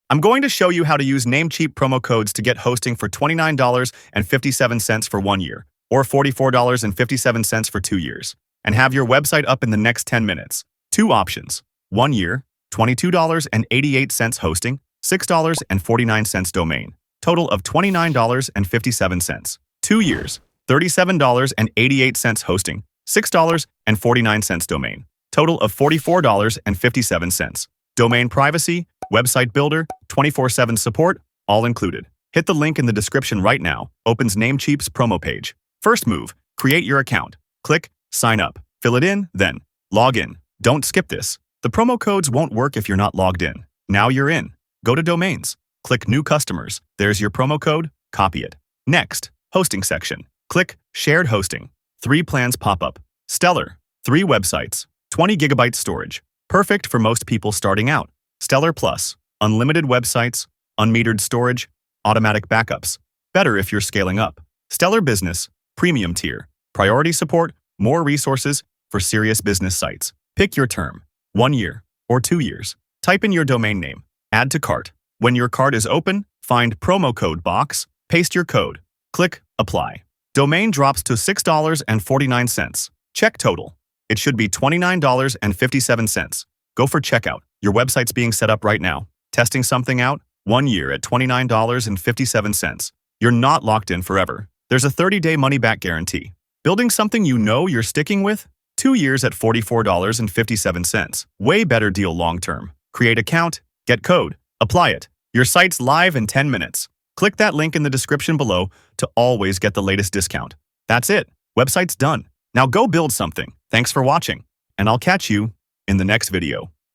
I'm going to show you how to use Namecheap promo codes to get hosting for $29.57 for 1 year, or $44.57 for 2 years, and have your website up in the next 10 minutes. 2 options. 1 year, $22.88 hosting, $6.49 domain, total of $29.57. 2 years, $37.88 hosting, $6.49 domain, total of $44.57. Domain privacy, website builder, 24/7 support, all included. Hit the link in the description right now. Opens Namecheap's promo page. First move, create your account. Click sign up. Fill it in, then log in. Don't skip this. The promo codes won't work if you're not logged in. Now you're in. Go to domains. Click new customers. There's your promo code. Copy it. Next, hosting section. Click shared hosting. 3 plans pop up. Stellar, 3 websites, 20 GB storage. Perfect for most people starting out. Stellar Plus, unlimited websites, unmetered storage, automatic backups. Better if you're scaling up. Stellar Business, premium tier, priority support, more resources for serious business sites. Pick your term, 1 year or 2 years. Type in your domain name, add to cart. When your cart is open, find promo code box, paste your code, click apply. Domain drops to $6.49. Check total. It should be $29.57. Go for checkout. Your website's being set up right now. Testing something out? 1 year at $29.57. You're not locked in forever. There's a 30-day money-back guarantee. Building something you know you're sticking with? 2 years at $44.57. Way better deal long-term. Create account, get code, apply it. Your site's live in 10 minutes. Click that link in the description below to always get the latest discount. That's it. Website's done. Now go build something. Thanks for watching, and I'll catch you in the next video.